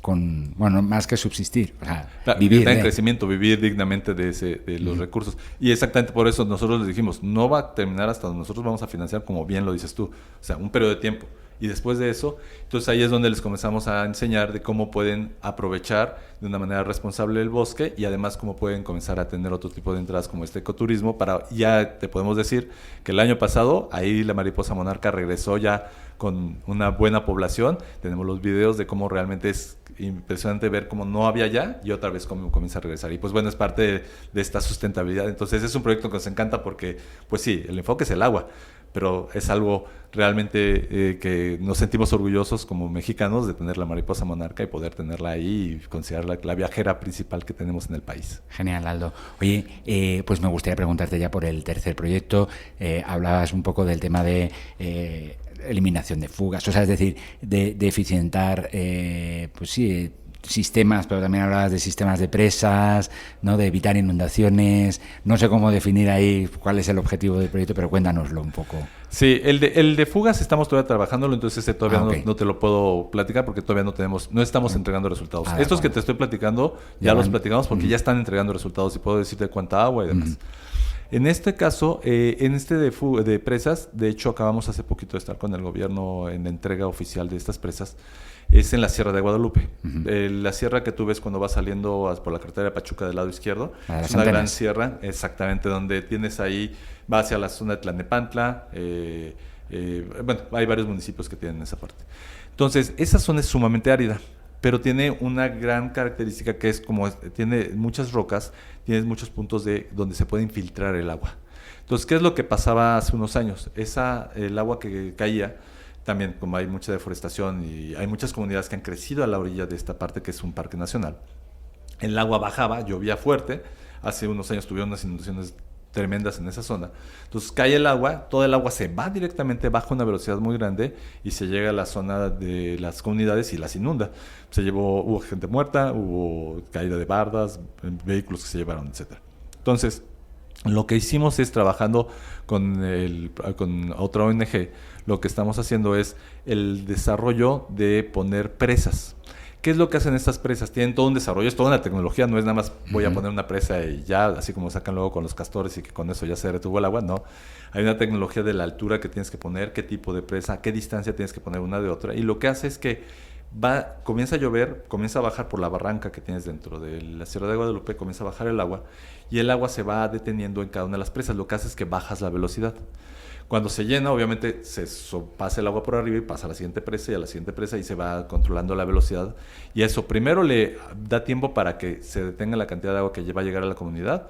Bueno, más que subsistir, o sea, vivir en crecimiento, vivir dignamente de los recursos. Y exactamente por eso nosotros les dijimos, no va a terminar hasta donde nosotros vamos a financiar, como bien lo dices tú, o sea, un periodo de tiempo. Y después de eso, entonces ahí es donde les comenzamos a enseñar de cómo pueden aprovechar de una manera responsable el bosque y además cómo pueden comenzar a tener otro tipo de entradas como este ecoturismo. Ya te podemos decir que el año pasado ahí la mariposa monarca regresó ya con una buena población. Tenemos los videos de cómo realmente es impresionante ver cómo no había ya y otra vez cómo comienza a regresar. Y pues bueno, es parte de esta sustentabilidad. Entonces es un proyecto que nos encanta porque, pues sí, el enfoque es el agua, pero es algo realmente que nos sentimos orgullosos como mexicanos de tener la mariposa monarca y poder tenerla ahí y considerarla la viajera principal que tenemos en el país. Genial, Aldo. Oye, pues me gustaría preguntarte ya por el tercer proyecto. Hablabas un poco del tema de eliminación de fugas, o sea, es decir, de eficientar, pues sí, sistemas, pero también hablabas de sistemas de presas, ¿no? De evitar inundaciones. No sé cómo definir ahí cuál es el objetivo del proyecto, pero cuéntanoslo un poco. Sí, el de fugas estamos todavía trabajándolo, entonces todavía okay. no te lo puedo platicar porque todavía no estamos entregando resultados. Estos que te estoy platicando ya los platicamos porque ya están entregando resultados y puedo decirte cuánta agua y demás. En este caso, en este de presas, de hecho acabamos hace poquito de estar con el gobierno en la entrega oficial de estas presas, es en la Sierra de Guadalupe. La sierra que tú ves cuando vas saliendo por la carretera de Pachuca del lado izquierdo, es una gran sierra, exactamente, donde tienes ahí, va hacia la zona de Tlalnepantla, bueno, hay varios municipios que tienen esa parte. Entonces, esa zona es sumamente árida, pero tiene una gran característica que es como tiene muchas rocas, tienes muchos puntos donde se puede infiltrar el agua. Entonces, ¿qué es lo que pasaba hace unos años? El agua que caía, también como hay mucha deforestación y hay muchas comunidades que han crecido a la orilla de esta parte que es un parque nacional, el agua bajaba, llovía fuerte, hace unos años tuvieron unas inundaciones tremendas en esa zona. Entonces cae el agua, todo el agua se va directamente, baja una velocidad muy grande y se llega a la zona de las comunidades y las inunda. Hubo gente muerta, hubo caída de bardas, vehículos que se llevaron, etc. Entonces, lo que hicimos es trabajando con otra ONG, lo que estamos haciendo es el desarrollo de poner presas. ¿Qué es lo que hacen estas presas? Tienen todo un desarrollo, es toda una tecnología, no es nada más voy a poner una presa y ya, así como sacan luego con los castores y que con eso ya se retuvo el agua, no. Hay una tecnología de la altura que tienes que poner, qué tipo de presa, qué distancia tienes que poner una de otra, y lo que hace es que comienza a llover, comienza a bajar por la barranca que tienes dentro de la Sierra de Guadalupe, comienza a bajar el agua, y el agua se va deteniendo en cada una de las presas, lo que hace es que bajas la velocidad. Cuando se llena, obviamente pasa el agua por arriba y pasa a la siguiente presa y a la siguiente presa y se va controlando la velocidad. Y eso primero le da tiempo para que se detenga la cantidad de agua que va a llegar a la comunidad.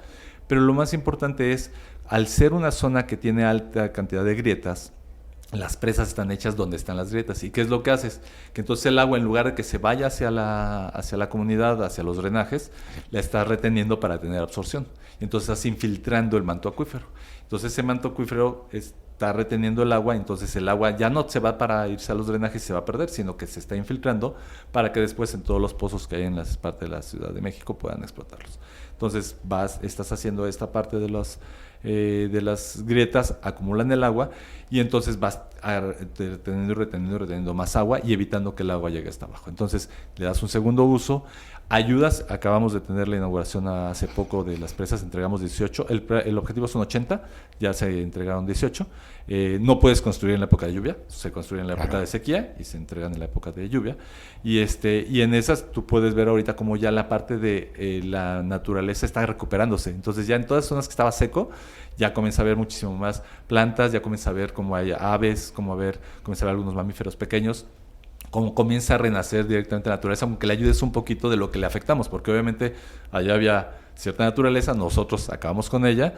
Pero lo más importante es, al ser una zona que tiene alta cantidad de grietas, las presas están hechas donde están las grietas. ¿Y qué es lo que haces? Que entonces el agua, en lugar de que se vaya hacia la comunidad, hacia los drenajes, la está reteniendo para tener absorción. Y entonces estás infiltrando el manto acuífero. Entonces ese manto acuífero está reteniendo el agua, entonces el agua ya no se va para irse a los drenajes y se va a perder, sino que se está infiltrando para que después en todos los pozos que hay en las partes de la Ciudad de México puedan explotarlos. Entonces estás haciendo esta parte de las grietas, acumulan el agua y entonces vas reteniendo más agua y evitando que el agua llegue hasta abajo. Entonces le das un segundo uso, ayudas, acabamos de tener la inauguración hace poco de las presas, entregamos 18, el objetivo son 80, ya se entregaron 18, no puedes construir en la época de lluvia, se construye en la época de sequía y se entregan en la época de lluvia, y en esas tú puedes ver ahorita como ya la parte de la naturaleza está recuperándose, entonces ya en todas las zonas que estaba seco, ya comienza a haber muchísimo más plantas, ya comienza a ver como hay aves, comienza a ver algunos mamíferos pequeños, como comienza a renacer directamente la naturaleza, aunque le ayudes un poquito de lo que le afectamos, porque obviamente allá había cierta naturaleza, nosotros acabamos con ella,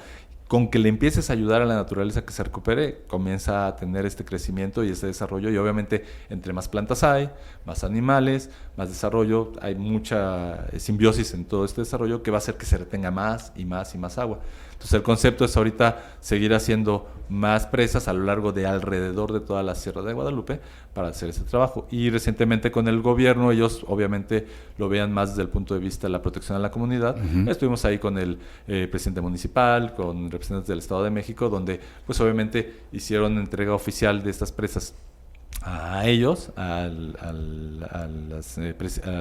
con que le empieces a ayudar a la naturaleza que se recupere, comienza a tener este crecimiento y este desarrollo, y obviamente entre más plantas hay, más animales, más desarrollo, hay mucha simbiosis en todo este desarrollo que va a hacer que se retenga más y más y más agua. Entonces el concepto es ahorita seguir haciendo más presas a lo largo de alrededor de toda la Sierra de Guadalupe para hacer ese trabajo. Y recientemente con el gobierno, ellos obviamente lo vean más desde el punto de vista de la protección a la comunidad. Estuvimos ahí con el presidente municipal, con representantes del Estado de México, donde pues obviamente hicieron entrega oficial de estas presas a ellos, a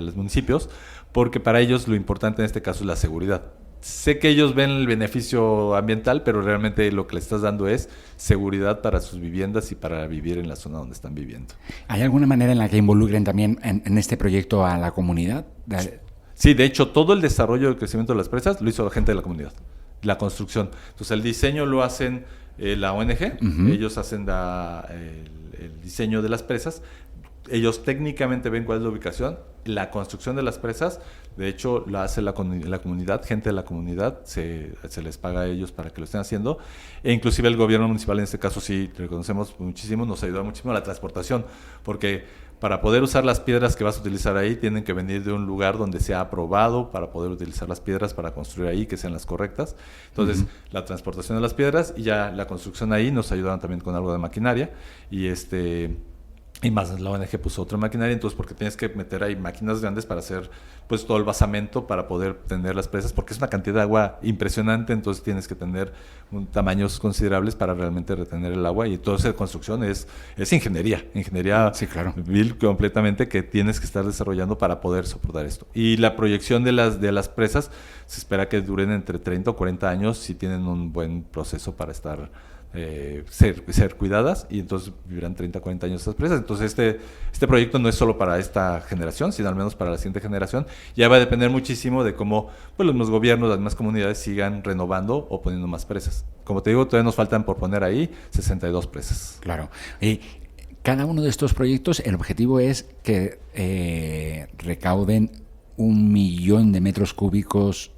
los municipios, porque para ellos lo importante en este caso es la seguridad. Sé que ellos ven el beneficio ambiental, pero realmente lo que le estás dando es seguridad para sus viviendas y para vivir en la zona donde están viviendo. ¿Hay alguna manera en la que involucren también en este proyecto a la comunidad? Sí, de hecho, todo el desarrollo y el crecimiento de las presas lo hizo la gente de la comunidad, la construcción. Entonces, el diseño lo hacen la ONG, ellos hacen el diseño de las presas, ellos técnicamente ven cuál es la ubicación. La construcción de las presas, de hecho, la hace la comunidad, gente de la comunidad, se les paga a ellos para que lo estén haciendo. E inclusive el gobierno municipal, en este caso sí, reconocemos muchísimo, nos ayuda muchísimo la transportación, porque para poder usar las piedras que vas a utilizar ahí, tienen que venir de un lugar donde sea aprobado para poder utilizar las piedras para construir ahí, que sean las correctas. Entonces, la transportación de las piedras y ya la construcción ahí nos ayudaron también con algo de maquinaria. Y más la ONG puso otra maquinaria, entonces porque tienes que meter ahí máquinas grandes para hacer pues todo el basamento para poder tener las presas, porque es una cantidad de agua impresionante, entonces tienes que tener tamaños considerables para realmente retener el agua, y toda esa construcción es ingeniería sí, claro, completamente, que tienes que estar desarrollando para poder soportar esto. Y la proyección de las presas se espera que duren entre 30 o 40 años si tienen un buen proceso para estar ser cuidadas, y entonces vivirán 30, 40 años esas presas. Entonces este proyecto no es solo para esta generación, sino al menos para la siguiente generación. Ya va a depender muchísimo de cómo pues, los gobiernos, las demás comunidades sigan renovando o poniendo más presas. Como te digo, todavía nos faltan por poner ahí 62 presas. Claro. Cada uno de estos proyectos, el objetivo es que recauden 1 millón de metros cúbicos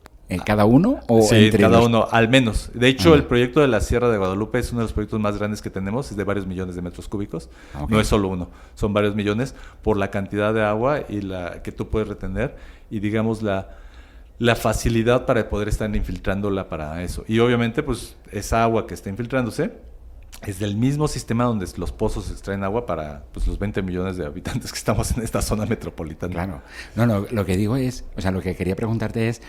¿cada uno? ¿O sí, entre cada uno, al menos. De hecho, el proyecto de la Sierra de Guadalupe es uno de los proyectos más grandes que tenemos, es de varios millones de metros cúbicos. Okay. No es solo uno, son varios millones por la cantidad de agua y que tú puedes retener, y digamos la facilidad para poder estar infiltrándola para eso. Y obviamente, pues, esa agua que está infiltrándose es del mismo sistema donde los pozos extraen agua para pues, los 20 millones de habitantes que estamos en esta zona metropolitana. Claro. No, lo que digo es, o sea, lo que quería preguntarte es,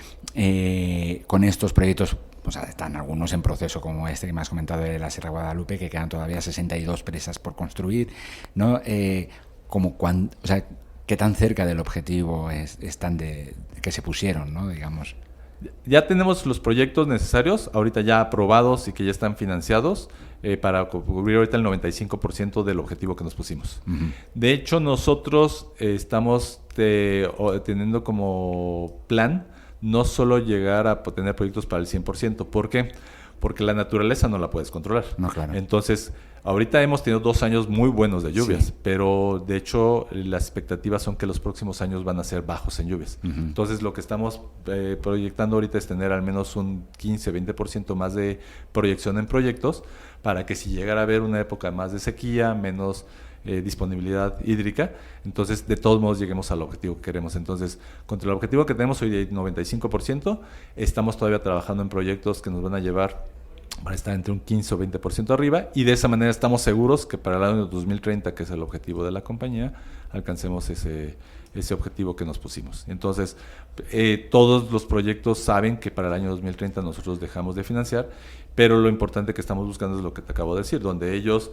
con estos proyectos, o sea, están algunos en proceso, como este que me has comentado de la Sierra de Guadalupe, que quedan todavía 62 presas por construir, ¿no? O sea, ¿qué tan cerca del objetivo están que se pusieron, ¿no? Digamos. Ya tenemos los proyectos necesarios, ahorita ya aprobados y que ya están financiados, para cubrir ahorita el 95% del objetivo que nos pusimos. Uh-huh. De hecho, nosotros estamos teniendo como plan no solo llegar a tener proyectos para el 100%. ¿Por qué? Porque la naturaleza no la puedes controlar. No, claro. Entonces, ahorita hemos tenido 2 años muy buenos de lluvias, sí, pero de hecho las expectativas son que los próximos años van a ser bajos en lluvias. Uh-huh. Entonces, lo que estamos proyectando ahorita es tener al menos un 15-20% más de proyección en proyectos, para que si llegara a haber una época más de sequía, menos disponibilidad hídrica, entonces de todos modos lleguemos al objetivo que queremos. Entonces, contra el objetivo que tenemos hoy de 95%, estamos todavía trabajando en proyectos que nos van a llevar para estar entre un 15 o 20% arriba, y de esa manera estamos seguros que para el año 2030, que es el objetivo de la compañía, alcancemos ese objetivo que nos pusimos. Entonces, todos los proyectos saben que para el año 2030 nosotros dejamos de financiar, pero lo importante que estamos buscando es lo que te acabo de decir, donde ellos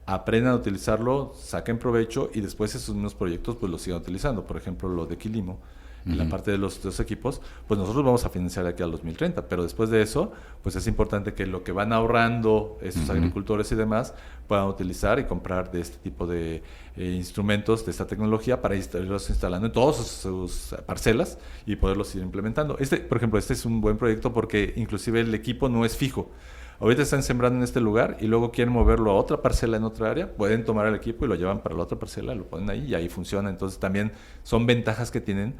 aprendan a utilizarlo, saquen provecho, y después esos mismos proyectos pues los sigan utilizando. Por ejemplo, lo de Quilimo, en la parte de los equipos, pues nosotros vamos a financiar aquí al 2030, pero después de eso, pues es importante que lo que van ahorrando estos agricultores y demás puedan utilizar y comprar de este tipo de instrumentos, de esta tecnología, para irlos instalando en todas sus parcelas y poderlos ir implementando. Por ejemplo, este es un buen proyecto porque inclusive el equipo no es fijo. Ahorita están sembrando en este lugar y luego quieren moverlo a otra parcela en otra área, pueden tomar el equipo y lo llevan para la otra parcela, lo ponen ahí y ahí funciona. Entonces también son ventajas que tienen,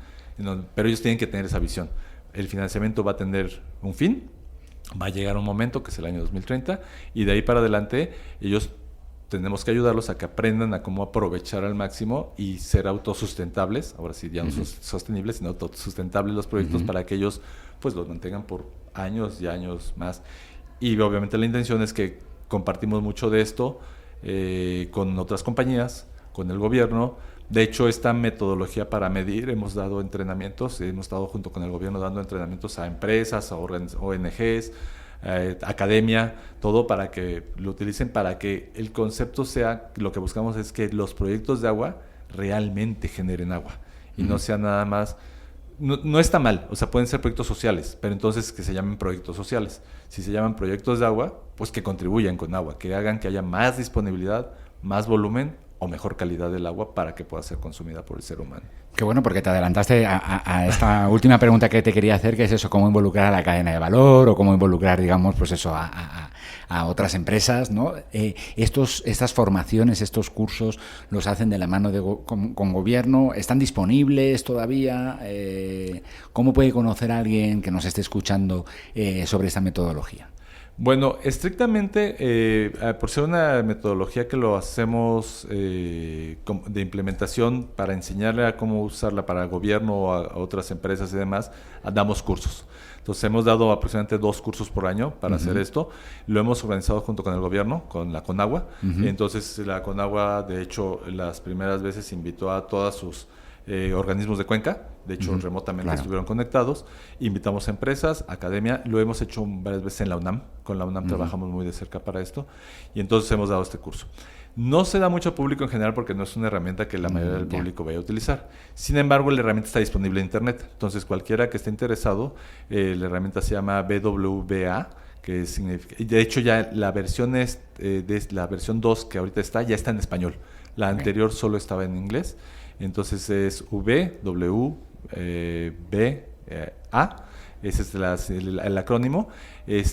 pero ellos tienen que tener esa visión. El financiamiento va a tener un fin, va a llegar un momento que es el año 2030, y de ahí para adelante ellos tenemos que ayudarlos a que aprendan a cómo aprovechar al máximo y ser autosustentables. Ahora sí, ya no son sostenibles, sino autosustentables los proyectos, para que ellos pues los mantengan por años y años más. Y obviamente la intención es que compartimos mucho de esto con otras compañías, con el gobierno. De hecho, esta metodología para medir, hemos dado entrenamientos, hemos estado junto con el gobierno dando entrenamientos a empresas, a ONGs, academia, todo para que lo utilicen, para que el concepto sea, lo que buscamos es que los proyectos de agua realmente generen agua y no sea nada más. No está mal, o sea, pueden ser proyectos sociales, pero entonces que se llamen proyectos sociales. Si se llaman proyectos de agua, pues que contribuyan con agua, que hagan que haya más disponibilidad, más volumen o mejor calidad del agua para que pueda ser consumida por el ser humano. Qué bueno, porque te adelantaste a esta última pregunta que te quería hacer, que es eso, cómo involucrar a la cadena de valor o cómo involucrar, digamos, pues eso, a otras empresas, ¿no? Estas formaciones, estos cursos, ¿los hacen de la mano con gobierno? ¿Están disponibles todavía? ¿Cómo puede conocer a alguien que nos esté escuchando sobre esta metodología? Bueno, estrictamente, por ser una metodología que lo hacemos de implementación para enseñarle a cómo usarla para el gobierno o a otras empresas y demás, damos cursos. Entonces hemos dado aproximadamente 2 cursos por año para hacer esto. Lo hemos organizado junto con el gobierno, con la Conagua. Entonces la Conagua, de hecho, las primeras veces invitó a todas sus organismos de Cuenca, de hecho remotamente estuvieron conectados, invitamos a empresas, academia, lo hemos hecho varias veces en la UNAM, con la UNAM trabajamos muy de cerca para esto, y entonces hemos dado este curso. No se da mucho al público en general porque no es una herramienta que la mayoría del público vaya a utilizar. Sin embargo, la herramienta está disponible en internet, entonces cualquiera que esté interesado, la herramienta se llama BWA, que significa, y de hecho ya la versión la versión 2 que ahorita ya está en español. La anterior solo estaba en inglés. Entonces es VWBA, ese es el acrónimo, y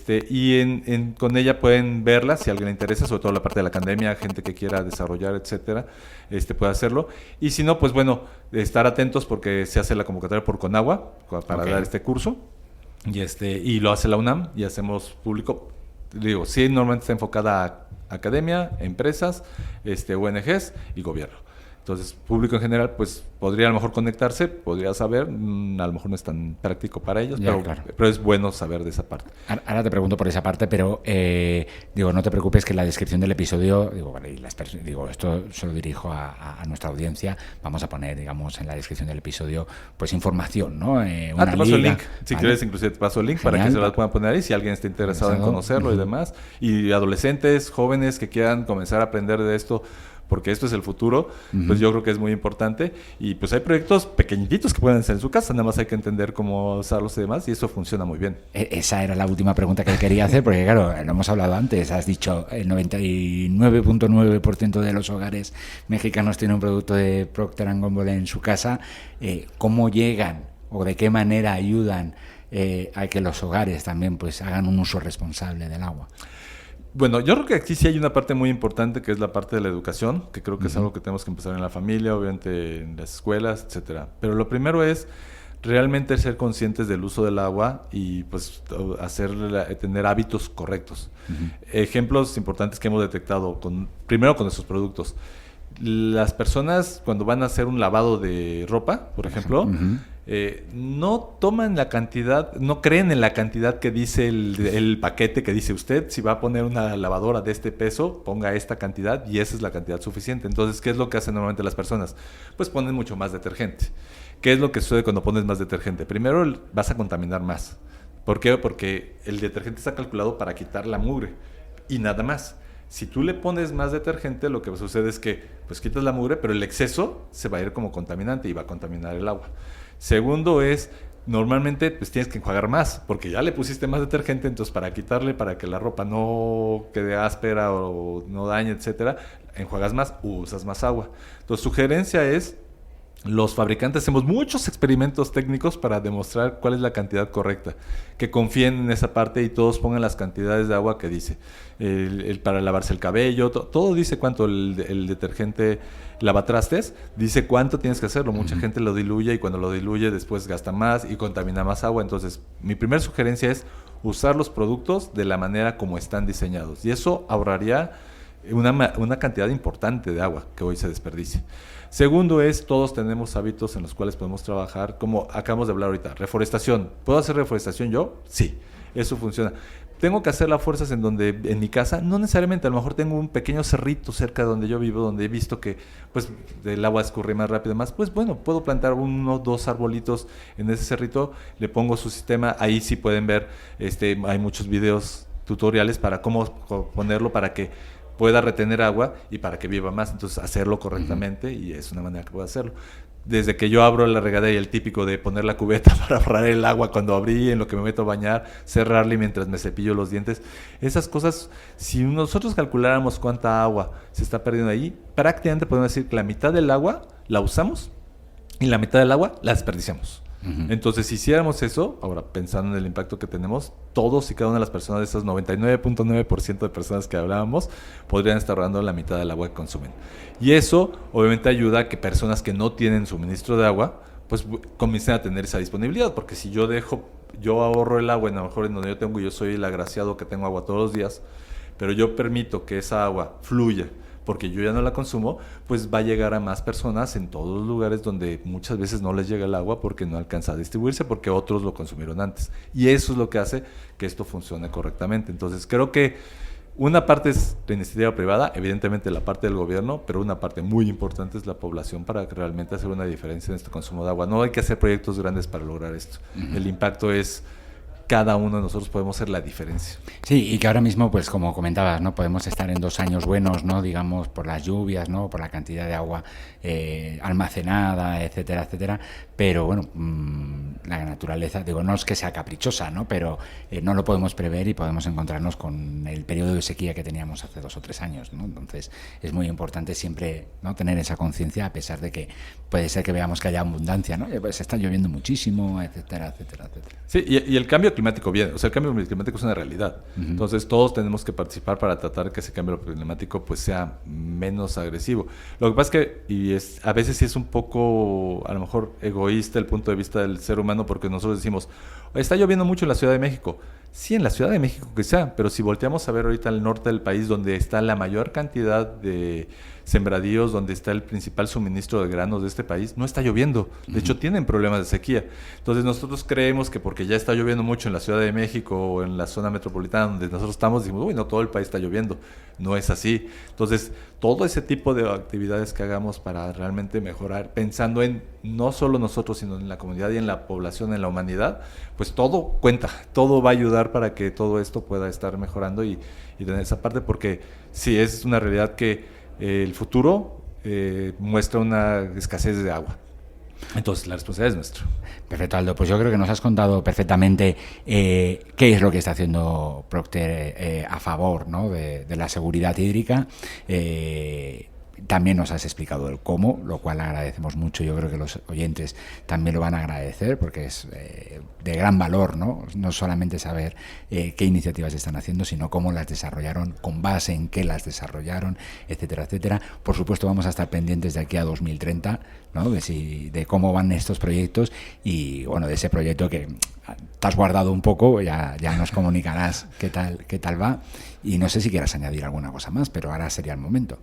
con ella pueden verla si a alguien le interesa, sobre todo la parte de la academia, gente que quiera desarrollar, etcétera, puede hacerlo. Y si no, pues bueno, estar atentos porque se hace la convocatoria por Conagua para dar este curso, y lo hace la UNAM y hacemos público. Digo, sí, normalmente está enfocada a academia, empresas, ONGs y gobierno. Entonces, público en general, pues podría a lo mejor conectarse, podría saber, a lo mejor no es tan práctico para ellos, pero es bueno saber de esa parte. Ahora te pregunto por esa parte, pero no te preocupes que en la descripción del episodio, esto se lo dirijo a nuestra audiencia, vamos a poner, digamos, en la descripción del episodio, pues información, ¿no? Te paso el link, si quieres inclusive te paso el link. Genial. Para que se lo puedan poner ahí, si alguien está interesado en conocerlo y demás, y adolescentes, jóvenes que quieran comenzar a aprender de esto, porque esto es el futuro, pues yo creo que es muy importante. Y pues hay proyectos pequeñitos que pueden hacer en su casa, nada más hay que entender cómo usarlos y demás, y eso funciona muy bien. Esa era la última pregunta que quería hacer, porque claro, lo hemos hablado antes, has dicho el 99.9% de los hogares mexicanos tienen un producto de Procter & Gamble en su casa. ¿Cómo llegan o de qué manera ayudan a que los hogares también pues hagan un uso responsable del agua? Bueno, yo creo que aquí sí hay una parte muy importante que es la parte de la educación, que creo que es algo que tenemos que empezar en la familia, obviamente en las escuelas, etcétera. Pero lo primero es realmente ser conscientes del uso del agua y pues tener hábitos correctos. Ejemplos importantes que hemos detectado primero con nuestros productos. Las personas cuando van a hacer un lavado de ropa, por ejemplo, no toman la cantidad, no creen en la cantidad que dice el paquete que dice usted, si va a poner una lavadora de este peso, ponga esta cantidad y esa es la cantidad suficiente. Entonces, ¿qué es lo que hacen normalmente las personas? Pues ponen mucho más detergente. ¿Qué es lo que sucede cuando pones más detergente? Primero vas a contaminar más. ¿Por qué? Porque el detergente está calculado para quitar la mugre y nada más. Si tú le pones más detergente, lo que sucede es que pues quitas la mugre, pero el exceso se va a ir como contaminante y va a contaminar el agua. Segundo es, normalmente pues tienes que enjuagar más, porque ya le pusiste más detergente, entonces para quitarle, para que la ropa no quede áspera o no dañe, etcétera, enjuagas más, usas más agua. Entonces, sugerencia es, los fabricantes hacemos muchos experimentos técnicos para demostrar cuál es la cantidad correcta, que confíen en esa parte y todos pongan las cantidades de agua que dice. Para lavarse el cabello, todo dice cuánto, el detergente lavatrastes dice cuánto tienes que hacerlo. Mucha gente lo diluye y cuando lo diluye después gasta más y contamina más agua. Entonces, mi primera sugerencia es usar los productos de la manera como están diseñados y eso ahorraría una cantidad importante de agua que hoy se desperdicia. Segundo es, todos tenemos hábitos en los cuales podemos trabajar, como acabamos de hablar ahorita, reforestación. ¿Puedo hacer reforestación yo? Sí, eso funciona. ¿Tengo que hacer las fuerzas en mi casa? No necesariamente, a lo mejor tengo un pequeño cerrito cerca de donde yo vivo, donde he visto que pues el agua escurre más rápido, más, pues bueno, puedo plantar 1 o 2 arbolitos en ese cerrito, le pongo su sistema, ahí sí pueden ver, hay muchos videos tutoriales para cómo ponerlo para que pueda retener agua y para que viva más. Entonces, hacerlo correctamente y es una manera que puedo hacerlo. Desde que yo abro la regadera y el típico de poner la cubeta para ahorrar el agua cuando abrí, en lo que me meto a bañar, cerrarle mientras me cepillo los dientes. Esas cosas, si nosotros calculáramos cuánta agua se está perdiendo ahí, prácticamente podemos decir que la mitad del agua la usamos y la mitad del agua la desperdiciamos. Entonces, si hiciéramos eso, ahora pensando en el impacto que tenemos, todos y cada una de las personas, de esas 99.9% de personas que hablábamos, podrían estar ahorrando la mitad del agua que consumen. Y eso, obviamente, ayuda a que personas que no tienen suministro de agua, pues comiencen a tener esa disponibilidad. Porque si yo ahorro el agua, a lo mejor en donde yo soy el agraciado que tengo agua todos los días, pero yo permito que esa agua fluya, porque yo ya no la consumo, pues va a llegar a más personas en todos los lugares donde muchas veces no les llega el agua porque no alcanza a distribuirse, porque otros lo consumieron antes. Y eso es lo que hace que esto funcione correctamente. Entonces, creo que una parte es la iniciativa privada, evidentemente la parte del gobierno, pero una parte muy importante es la población para realmente hacer una diferencia en este consumo de agua. No hay que hacer proyectos grandes para lograr esto. El impacto es... cada uno de nosotros podemos hacer la diferencia. Sí, y que ahora mismo, pues como comentabas, ¿no? Podemos estar en 2 años buenos, ¿no? Digamos, por las lluvias, ¿no? Por la cantidad de agua almacenada, etcétera, etcétera. Pero bueno, la naturaleza, digo, no es que sea caprichosa, ¿no? Pero no lo podemos prever y podemos encontrarnos con el periodo de sequía que teníamos hace 2 o 3 años, ¿no? Entonces, es muy importante siempre, ¿no? Tener esa conciencia, a pesar de que puede ser que veamos que haya abundancia, ¿no? Pues está lloviendo muchísimo, etcétera, etcétera, etcétera. Sí, y el cambio climático viene, o sea, el cambio climático es una realidad. Entonces, todos tenemos que participar para tratar de que ese cambio climático pues sea menos agresivo. Lo que pasa es que a veces sí es un poco, a lo mejor, egoísta el punto de vista del ser humano, porque nosotros decimos, está lloviendo mucho en la Ciudad de México. Sí, en la Ciudad de México quizá, pero si volteamos a ver ahorita al norte del país, donde está la mayor cantidad de sembradíos, donde está el principal suministro de granos de este país, no está lloviendo. De hecho, tienen problemas de sequía. Entonces, nosotros creemos que porque ya está lloviendo mucho en la Ciudad de México o en la zona metropolitana donde nosotros estamos, decimos, uy, no, todo el país está lloviendo. No es así. Entonces, todo ese tipo de actividades que hagamos para realmente mejorar, pensando en no solo nosotros, sino en la comunidad y en la población, en la humanidad, pues todo cuenta, todo va a ayudar para que todo esto pueda estar mejorando y tener esa parte, porque sí, es una realidad que el futuro muestra una escasez de agua. Entonces, la responsabilidad es nuestra. Perfecto, Aldo. Pues yo creo que nos has contado perfectamente qué es lo que está haciendo Procter a favor, ¿no? de la seguridad hídrica. También nos has explicado el cómo, lo cual agradecemos mucho. Yo creo que los oyentes también lo van a agradecer, porque es de gran valor, ¿no? No solamente saber qué iniciativas están haciendo, sino cómo las desarrollaron, con base en qué las desarrollaron, etcétera, etcétera. Por supuesto, vamos a estar pendientes de aquí a 2030, ¿no? De cómo van estos proyectos y, bueno, de ese proyecto que te has guardado un poco, ya nos comunicarás qué tal va. Y no sé si quieras añadir alguna cosa más, pero ahora sería el momento.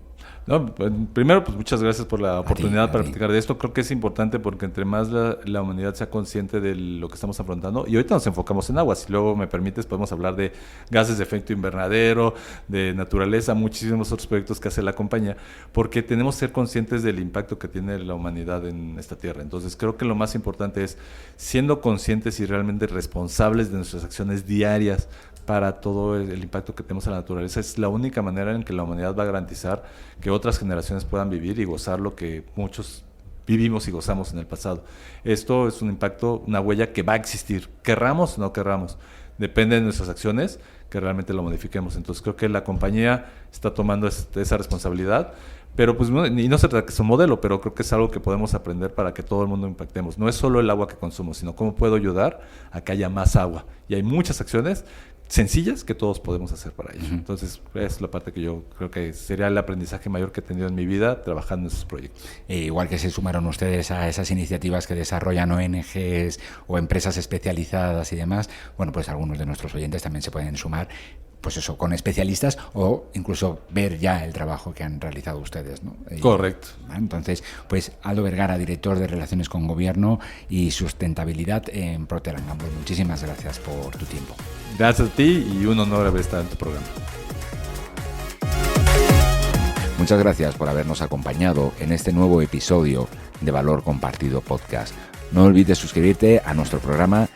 No, primero, pues muchas gracias por la oportunidad para platicar de esto. Creo que es importante porque entre más la humanidad sea consciente de lo que estamos afrontando, y ahorita nos enfocamos en agua, si luego me permites podemos hablar de gases de efecto invernadero, de naturaleza, muchísimos otros proyectos que hace la compañía, porque tenemos que ser conscientes del impacto que tiene la humanidad en esta tierra. Entonces creo que lo más importante es, siendo conscientes y realmente responsables de nuestras acciones diarias para todo el impacto que tenemos en la naturaleza, es la única manera en que la humanidad va a garantizar que otras generaciones puedan vivir y gozar lo que muchos vivimos y gozamos en el pasado. Esto es un impacto, una huella que va a existir, querramos o no querramos. Depende de nuestras acciones que realmente lo modifiquemos. Entonces creo que la compañía está tomando esa responsabilidad, pero pues, y no se trata que es un modelo, pero creo que es algo que podemos aprender para que todo el mundo impactemos. No es solo el agua que consumo, sino cómo puedo ayudar a que haya más agua. Y hay muchas acciones sencillas que todos podemos hacer para ello. Entonces, es la parte que yo creo que sería el aprendizaje mayor que he tenido en mi vida trabajando en estos proyectos. Igual que se sumaron ustedes a esas iniciativas que desarrollan ONGs o empresas especializadas y demás, bueno, pues algunos de nuestros oyentes también se pueden sumar, pues eso, con especialistas o incluso ver ya el trabajo que han realizado ustedes, ¿no? Correcto. Entonces, pues Aldo Vergara, director de Relaciones con Gobierno y Sustentabilidad en Procter & Gamble. Muchísimas gracias por tu tiempo. Gracias a ti y un honor haber estado en tu programa. Muchas gracias por habernos acompañado en este nuevo episodio de Valor Compartido Podcast. No olvides suscribirte a nuestro programa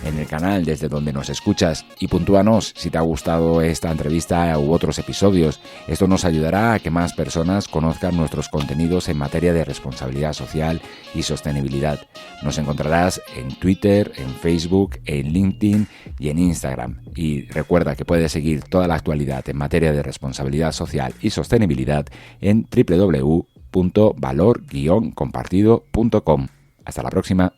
en el canal desde donde nos escuchas y puntúanos si te ha gustado esta entrevista u otros episodios. Esto nos ayudará a que más personas conozcan nuestros contenidos en materia de responsabilidad social y sostenibilidad. Nos encontrarás en Twitter, en Facebook, en LinkedIn y en Instagram. Y recuerda que puedes seguir toda la actualidad en materia de responsabilidad social y sostenibilidad en www.valor-compartido.com. Hasta la próxima.